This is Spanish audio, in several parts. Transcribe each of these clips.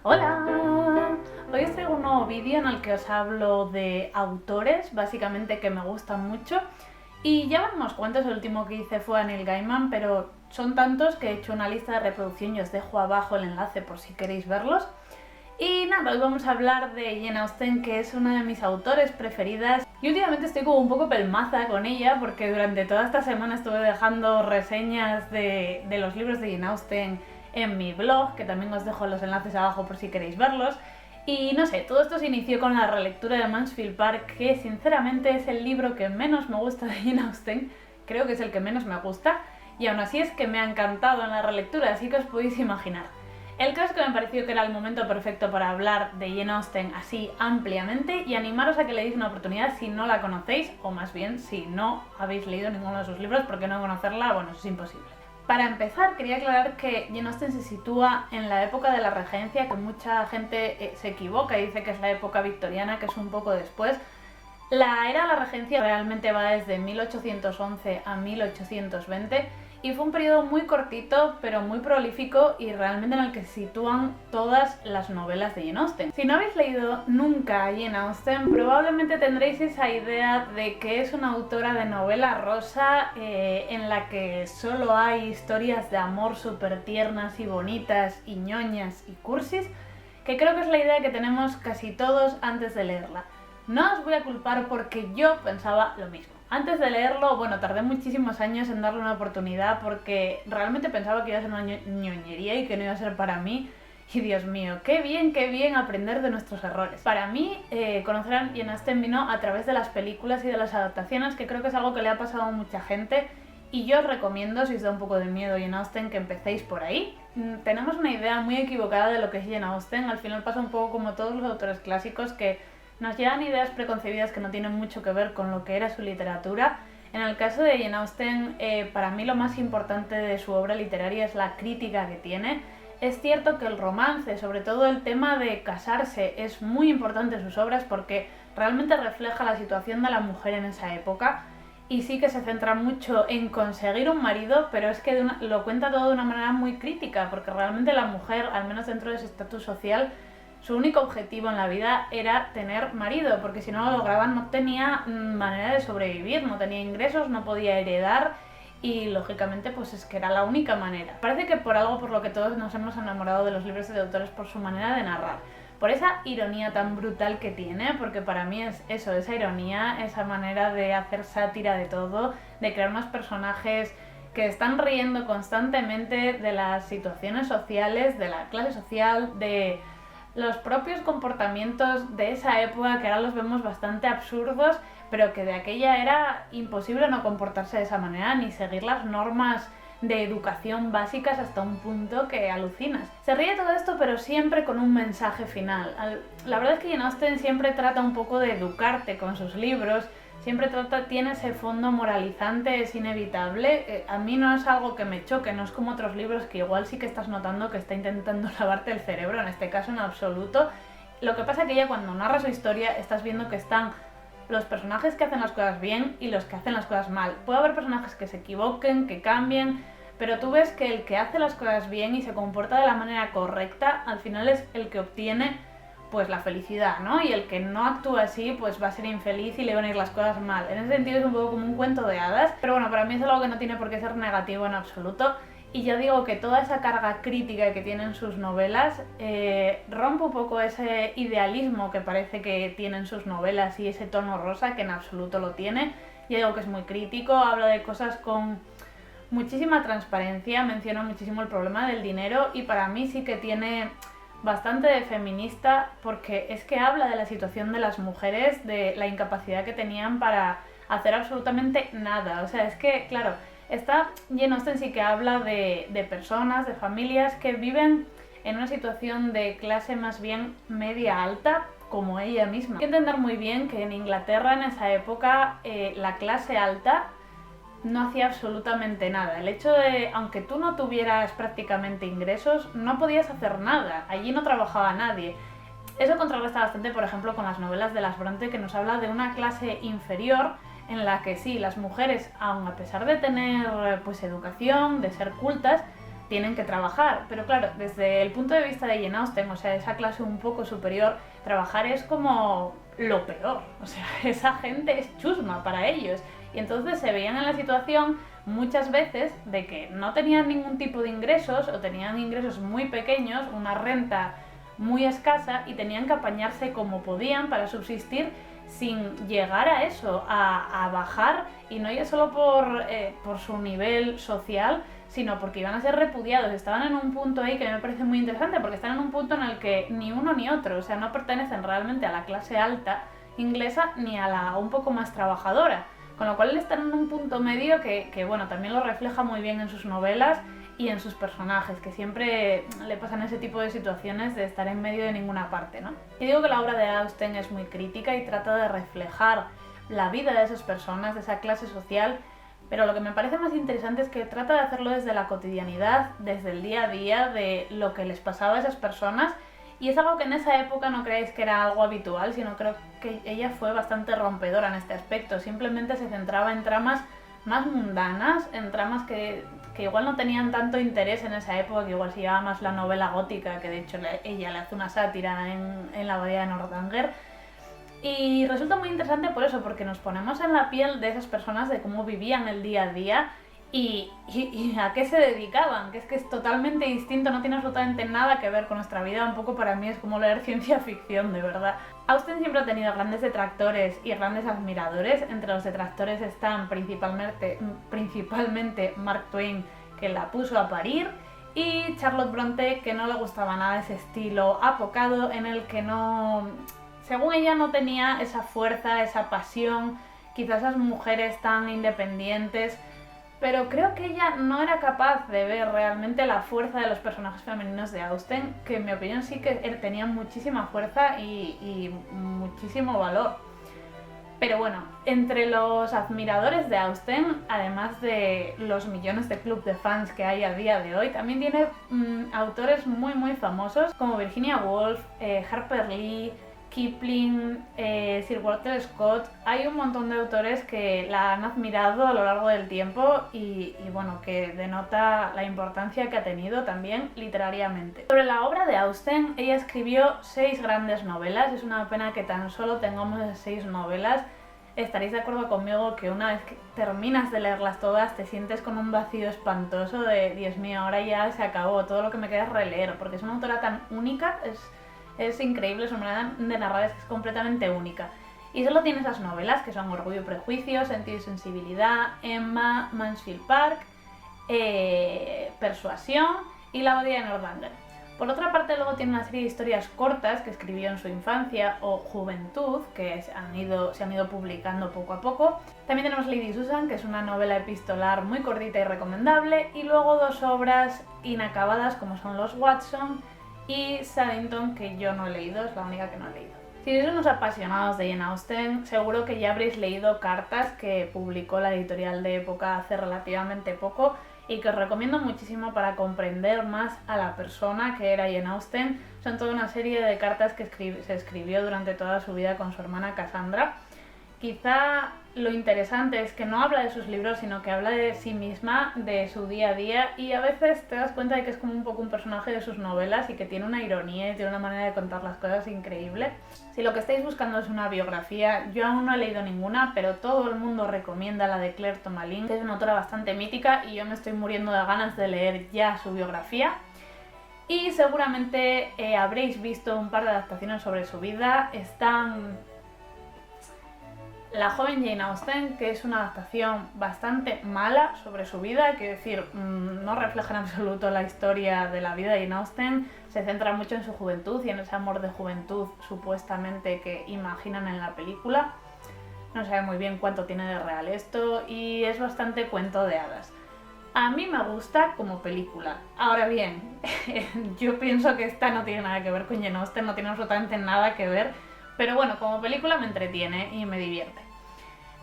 Hola, hoy os traigo un nuevo vídeo en el que os hablo de autores, básicamente que me gustan mucho. Y ya van unos cuantos, el último que hice fue a Neil Gaiman, pero son tantos que he hecho una lista de reproducción y os dejo abajo el enlace por si queréis verlos. Y nada, hoy vamos a hablar de Jane Austen, que es una de mis autores preferidas. Y últimamente estoy como un poco pelmaza con ella, porque durante toda esta semana estuve dejando reseñas de los libros de Jane Austen en mi blog, que también os dejo los enlaces abajo por si queréis verlos. Y no sé, todo esto se inició con la relectura de Mansfield Park, que sinceramente es el libro que menos me gusta de Jane Austen. Creo que es el que menos me gusta, y aún así es que me ha encantado en la relectura, así que os podéis imaginar. El caso es que me pareció que era el momento perfecto para hablar de Jane Austen así ampliamente y animaros a que le deis una oportunidad si no la conocéis, o más bien si no habéis leído ninguno de sus libros, porque no conocerla, bueno, eso es imposible. Para empezar, quería aclarar que Jane Austen se sitúa en la época de la regencia, que mucha gente se equivoca y dice que es la época victoriana, que es un poco después. La era de la regencia realmente va desde 1811 a 1820 y fue un periodo muy cortito pero muy prolífico y realmente en el que se sitúan todas las novelas de Jane Austen. Si no habéis leído nunca a Jane Austen, probablemente tendréis esa idea de que es una autora de novela rosa en la que solo hay historias de amor súper tiernas y bonitas y ñoñas y cursis, que creo que es la idea que tenemos casi todos antes de leerla. No os voy a culpar porque yo pensaba lo mismo. Antes de leerlo, bueno, tardé muchísimos años en darle una oportunidad porque realmente pensaba que iba a ser una ñoñería y que no iba a ser para mí. Y Dios mío, qué bien aprender de nuestros errores. Para mí, conocer a Jane Austen vino a través de las películas y de las adaptaciones, que creo que es algo que le ha pasado a mucha gente. Y yo os recomiendo, si os da un poco de miedo Jane Austen, que empecéis por ahí. Tenemos una idea muy equivocada de lo que es Jane Austen. Al final pasa un poco como todos los autores clásicos que nos llevan ideas preconcebidas que no tienen mucho que ver con lo que era su literatura. En el caso de Jane Austen, para mí lo más importante de su obra literaria es la crítica que tiene. Es cierto que el romance, sobre todo el tema de casarse, es muy importante en sus obras porque realmente refleja la situación de la mujer en esa época y sí que se centra mucho en conseguir un marido, pero es que lo cuenta todo de una manera muy crítica, porque realmente la mujer, al menos dentro de ese estatus social, su único objetivo en la vida era tener marido, porque si no lo lograban no tenía manera de sobrevivir, no tenía ingresos, no podía heredar y lógicamente pues es que era la única manera. Parece que por algo por lo que todos nos hemos enamorado de los libros de autores, por su manera de narrar, por esa ironía tan brutal que tiene, porque para mí es eso, esa ironía, esa manera de hacer sátira de todo, de crear unos personajes que están riendo constantemente de las situaciones sociales, de la clase social, de los propios comportamientos de esa época, que ahora los vemos bastante absurdos, pero que de aquella era imposible no comportarse de esa manera ni seguir las normas de educación básicas hasta un punto que alucinas. Se ríe todo esto, pero siempre con un mensaje final. La verdad es que Jane Austen siempre trata un poco de educarte con sus libros, siempre tiene ese fondo moralizante, es inevitable. A mí no es algo que me choque, no es como otros libros que igual sí que estás notando que está intentando lavarte el cerebro, en este caso en absoluto. Lo que pasa es que ella, cuando narra su historia, estás viendo que están los personajes que hacen las cosas bien y los que hacen las cosas mal. Puede haber personajes que se equivoquen, que cambien, pero tú ves que el que hace las cosas bien y se comporta de la manera correcta, al final es el que obtiene pues la felicidad, ¿no? Y el que no actúa así pues va a ser infeliz y le van a ir las cosas mal. En ese sentido es un poco como un cuento de hadas, pero bueno, para mí es algo que no tiene por qué ser negativo en absoluto. Y ya digo que toda esa carga crítica que tienen sus novelas rompe un poco ese idealismo que parece que tienen sus novelas y ese tono rosa que en absoluto lo tiene. Ya digo que es muy crítico, habla de cosas con muchísima transparencia, menciona muchísimo el problema del dinero y para mí sí que tiene bastante de feminista, porque es que habla de la situación de las mujeres, de la incapacidad que tenían para hacer absolutamente nada. O sea, es que, claro, Jane Austen sí que habla de personas, de familias que viven en una situación de clase más bien media alta, como ella misma. Hay que entender muy bien que en Inglaterra en esa época la clase alta no hacía absolutamente nada. El hecho de, aunque tú no tuvieras prácticamente ingresos, no podías hacer nada. Allí no trabajaba nadie. Eso contrarresta bastante, por ejemplo, con las novelas de las Bronte, que nos habla de una clase inferior en la que sí, las mujeres, aun a pesar de tener pues educación, de ser cultas, tienen que trabajar. Pero claro, desde el punto de vista de Jane Austen, o sea, esa clase un poco superior, trabajar es como lo peor. O sea, esa gente es chusma para ellos. Y entonces se veían en la situación muchas veces de que no tenían ningún tipo de ingresos o tenían ingresos muy pequeños, una renta muy escasa y tenían que apañarse como podían para subsistir sin llegar a eso, a bajar, y no ya solo por su nivel social, sino porque iban a ser repudiados. Estaban en un punto ahí que me parece muy interesante, porque están en un punto en el que ni uno ni otro, o sea, no pertenecen realmente a la clase alta inglesa ni a la un poco más trabajadora, con lo cual están en un punto medio que bueno, también lo refleja muy bien en sus novelas y en sus personajes, que siempre le pasan ese tipo de situaciones de estar en medio de ninguna parte, ¿no? Y digo que la obra de Austen es muy crítica y trata de reflejar la vida de esas personas, de esa clase social, pero lo que me parece más interesante es que trata de hacerlo desde la cotidianidad, desde el día a día, de lo que les pasaba a esas personas, y es algo que en esa época no creáis que era algo habitual, sino creo que ella fue bastante rompedora en este aspecto. Simplemente se centraba en tramas más mundanas, en tramas que igual no tenían tanto interés en esa época, que igual se llevaba más la novela gótica, que de hecho ella le hace una sátira en la Abadía de Northanger. Y resulta muy interesante por eso, porque nos ponemos en la piel de esas personas, de cómo vivían el día a día y a qué se dedicaban, que es totalmente distinto, no tiene absolutamente nada que ver con nuestra vida. Un poco para mí es como leer ciencia ficción, de verdad. Austen siempre ha tenido grandes detractores y grandes admiradores. Entre los detractores están principalmente Mark Twain, que la puso a parir, y Charlotte Bronte, que no le gustaba nada ese estilo apocado en el que no, según ella, no tenía esa fuerza, esa pasión, quizás esas mujeres tan independientes. Pero creo que ella no era capaz de ver realmente la fuerza de los personajes femeninos de Austen, que en mi opinión sí que tenían muchísima fuerza y muchísimo valor. Pero bueno, entre los admiradores de Austen, además de los millones de club de fans que hay a día de hoy, también tiene autores muy muy famosos como Virginia Woolf, Harper Lee, Kipling, Sir Walter Scott. Hay un montón de autores que la han admirado a lo largo del tiempo y bueno, que denota la importancia que ha tenido también literariamente. Sobre la obra de Austen, ella escribió 6 grandes novelas. Es una pena que tan solo tengamos 6 novelas. Estaréis de acuerdo conmigo que una vez que terminas de leerlas todas te sientes con un vacío espantoso de Dios mío, ahora ya se acabó, todo lo que me queda es releer, porque es una autora tan única, es increíble, su manera de narrar es completamente única. Y solo tiene esas novelas, que son Orgullo y Prejuicio, Sentido y Sensibilidad, Emma, Mansfield Park, Persuasión y La Abadía de Northanger. Por otra parte, luego tiene una serie de historias cortas que escribió en su infancia o juventud, que se han ido publicando poco a poco. También tenemos Lady Susan, que es una novela epistolar muy cortita y recomendable, y luego 2 obras inacabadas como son Los Watson y Saddington, que yo no he leído, es la única que no he leído. Si sois unos apasionados de Jane Austen, seguro que ya habréis leído Cartas, que publicó la editorial de Época hace relativamente poco y que os recomiendo muchísimo para comprender más a la persona que era Jane Austen. Son toda una serie de cartas que se escribió durante toda su vida con su hermana Cassandra. Quizá lo interesante es que no habla de sus libros, sino que habla de sí misma, de su día a día, y a veces te das cuenta de que es como un poco un personaje de sus novelas y que tiene una ironía y tiene una manera de contar las cosas increíble. Si lo que estáis buscando es una biografía, yo aún no he leído ninguna, pero todo el mundo recomienda la de Claire Tomalin, que es una autora bastante mítica y yo me estoy muriendo de ganas de leer ya su biografía. Y seguramente habréis visto un par de adaptaciones sobre su vida. Están La joven Jane Austen, que es una adaptación bastante mala sobre su vida, quiero decir, no refleja en absoluto la historia de la vida de Jane Austen, se centra mucho en su juventud y en ese amor de juventud supuestamente que imaginan en la película. No sabe muy bien cuánto tiene de real esto y es bastante cuento de hadas. A mí me gusta como película. Ahora bien, yo pienso que esta no tiene nada que ver con Jane Austen, no tiene absolutamente nada que ver, pero bueno, como película me entretiene y me divierte.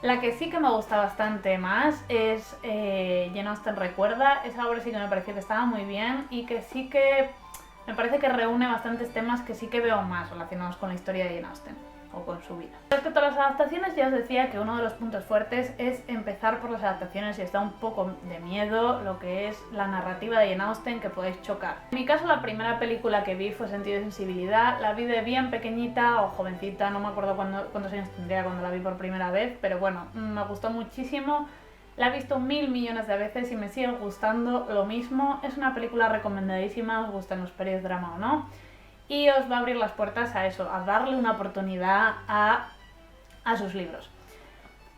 La que sí que me gusta bastante más es Jane Austen Recuerda. Esa obra sí que me pareció que estaba muy bien y que sí que me parece que reúne bastantes temas que sí que veo más relacionados con la historia de Jane Austen. o con su vida. Respecto a las adaptaciones, ya os decía que uno de los puntos fuertes es empezar por las adaptaciones y os da un poco de miedo lo que es la narrativa de Jane Austen, que podéis chocar. En mi caso, la primera película que vi fue Sentido y Sensibilidad. La vi de bien pequeñita o jovencita, no me acuerdo cuántos años tendría cuando la vi por primera vez, pero bueno, me gustó muchísimo. La he visto 1000 millones de veces y me sigue gustando lo mismo. Es una película recomendadísima, os gustan los pelis drama o no. Y os va a abrir las puertas a eso, a darle una oportunidad a sus libros.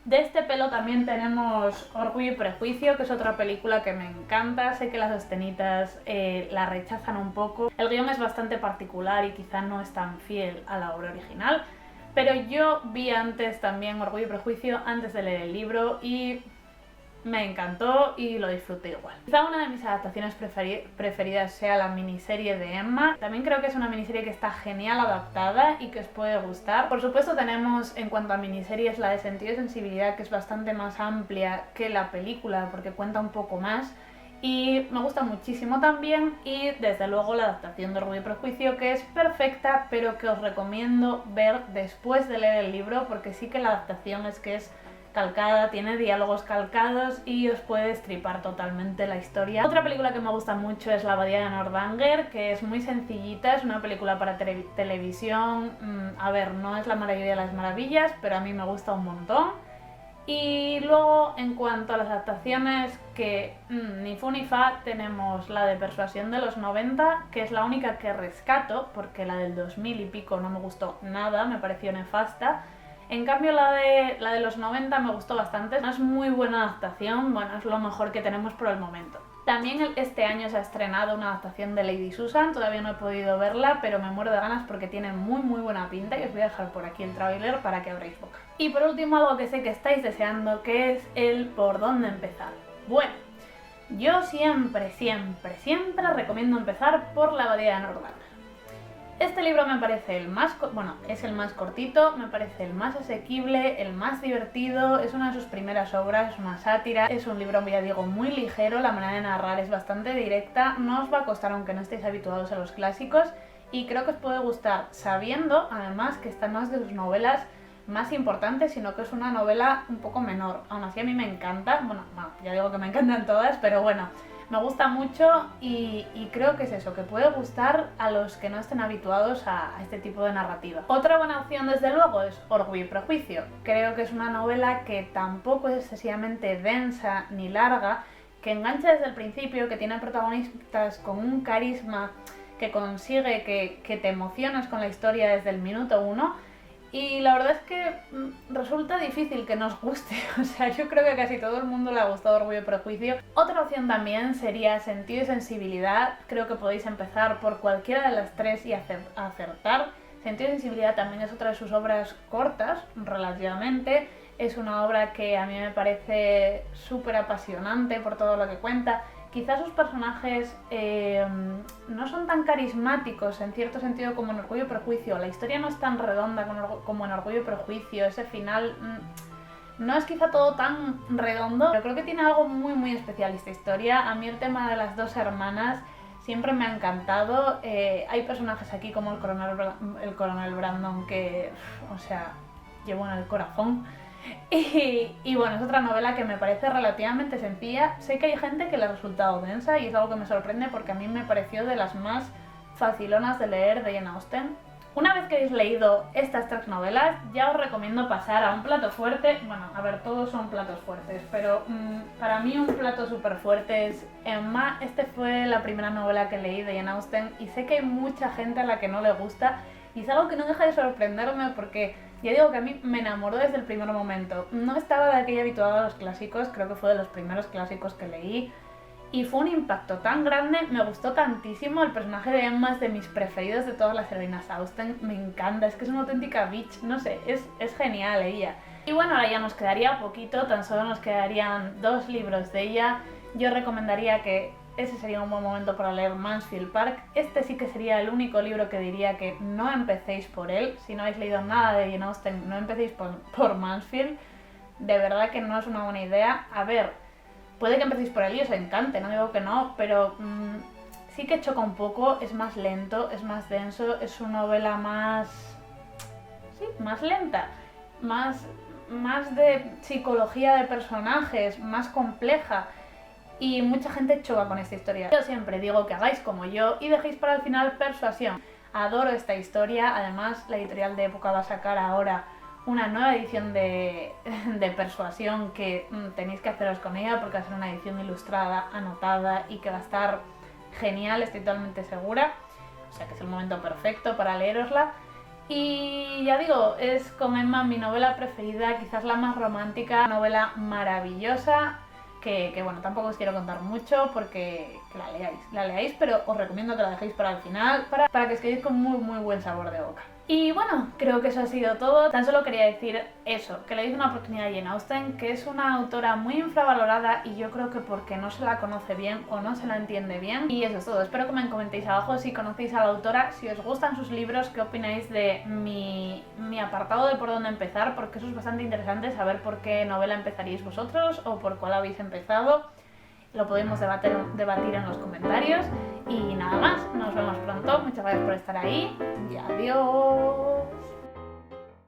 De este pelo también tenemos Orgullo y Prejuicio, que es otra película que me encanta. Sé que las estenitas la rechazan un poco. El guión es bastante particular y quizá no es tan fiel a la obra original, pero yo vi antes también Orgullo y Prejuicio antes de leer el libro y me encantó y lo disfruté igual. Quizá una de mis adaptaciones preferidas sea la miniserie de Emma. También creo que es una miniserie que está genial adaptada y que os puede gustar. Por supuesto tenemos en cuanto a miniseries la de Sentido y Sensibilidad, que es bastante más amplia que la película porque cuenta un poco más y me gusta muchísimo también. Y desde luego la adaptación de Orgullo y Prejuicio, que es perfecta pero que os recomiendo ver después de leer el libro, porque sí que la adaptación es calcada, tiene diálogos calcados y os puede destripar totalmente la historia. Otra película que me gusta mucho es La Abadía de Northanger, que es muy sencillita, es una película para televisión. A ver, no es la maravilla de las maravillas, pero a mí me gusta un montón. Y luego, en cuanto a las adaptaciones, que ni fu ni fa, tenemos la de Persuasión de los 90, que es la única que rescato, porque la del 2000 y pico no me gustó nada, me pareció nefasta. En cambio la de los 90 me gustó bastante, es muy buena adaptación, bueno, es lo mejor que tenemos por el momento. También este año se ha estrenado una adaptación de Lady Susan, todavía no he podido verla, pero me muero de ganas porque tiene muy buena pinta y os voy a dejar por aquí el tráiler para que abráis boca. Y por último, algo que sé que estáis deseando, que es el por dónde empezar. Bueno, yo siempre recomiendo empezar por La Abadía de Northanger. Este libro me parece es el más cortito, me parece el más asequible, el más divertido, es una de sus primeras obras, es una sátira, es un libro, ya digo, muy ligero, la manera de narrar es bastante directa, no os va a costar aunque no estéis habituados a los clásicos y creo que os puede gustar sabiendo, además, que esta no es de sus novelas más importantes, sino que es una novela un poco menor. Aún así a mí me encanta, bueno, ya digo que me encantan todas, pero bueno, me gusta mucho y creo que es eso, que puede gustar a los que no estén habituados a este tipo de narrativa. Otra buena opción, desde luego, es Orgullo y Prejuicio. Creo que es una novela que tampoco es excesivamente densa ni larga, que engancha desde el principio, que tiene protagonistas con un carisma que consigue que te emociones con la historia desde el minuto 1. Y la verdad es que resulta difícil que nos guste, o sea, yo creo que a casi todo el mundo le ha gustado Orgullo y Prejuicio. Otra opción también sería Sentido y Sensibilidad, creo que podéis empezar por cualquiera de las tres y acertar. Sentido y Sensibilidad también es otra de sus obras cortas, relativamente. Es una obra que a mí me parece súper apasionante por todo lo que cuenta. Quizás sus personajes no son tan carismáticos en cierto sentido como en Orgullo y Prejuicio. La historia no es tan redonda como en Orgullo y Prejuicio. Ese final no es quizá todo tan redondo, pero creo que tiene algo muy especial esta historia. A mí el tema de las dos hermanas siempre me ha encantado. Hay personajes aquí como el coronel Brandon que, o sea, llevo en el corazón. Y bueno, es otra novela que me parece relativamente sencilla. Sé que hay gente que le ha resultado densa y es algo que me sorprende porque a mí me pareció de las más facilonas de leer de Jane Austen. Una vez que habéis leído estas tres novelas, ya os recomiendo pasar a un plato fuerte. Bueno, a ver, todos son platos fuertes, pero para mí un plato súper fuerte es Emma. Fue la primera novela que leí de Jane Austen y sé que hay mucha gente a la que no le gusta y es algo que no deja de sorprenderme porque ya digo que a mí me enamoró desde el primer momento. No estaba de aquella habituada a los clásicos, creo que fue de los primeros clásicos que leí. Y fue un impacto tan grande, me gustó tantísimo. El personaje de Emma es de mis preferidos de todas las heroínas Austen. Me encanta, es que es una auténtica bitch, no sé, es genial ella. Y bueno, ahora ya nos quedaría poquito, tan solo nos quedarían 2 libros de ella. Yo recomendaría que ese sería un buen momento para leer Mansfield Park. Este sí que sería el único libro que diría que no empecéis por él. Si no habéis leído nada de Jane Austen, no empecéis por Mansfield. De verdad que no es una buena idea. A ver, puede que empecéis por él y os encante, no digo que no, pero sí que choca un poco, es más lento, es más denso, es una novela más sí, más lenta, más de psicología de personajes, más compleja. Y mucha gente choca con esta historia. Yo siempre digo que hagáis como yo y dejéis para el final Persuasión. Adoro esta historia, además la editorial de Época va a sacar ahora una nueva edición de Persuasión que tenéis que haceros con ella porque va a ser una edición ilustrada, anotada y que va a estar genial, estoy totalmente segura. O sea que es el momento perfecto para leerosla. Y ya digo, es con Emma mi novela preferida, quizás la más romántica, novela maravillosa. Que bueno, tampoco os quiero contar mucho porque que la leáis, pero os recomiendo que la dejéis para el final para que os quedéis con muy buen sabor de boca. Y bueno, creo que eso ha sido todo. Tan solo quería decir eso, que le doy una oportunidad a Jane Austen, que es una autora muy infravalorada y yo creo que porque no se la conoce bien o no se la entiende bien. Y eso es todo, espero que me comentéis abajo si conocéis a la autora, si os gustan sus libros, qué opináis de mi apartado de por dónde empezar, porque eso es bastante interesante saber por qué novela empezaríais vosotros o por cuál habéis empezado. Lo podemos debatir en los comentarios. Y nada más, nos vemos pronto, muchas gracias por estar ahí y adiós.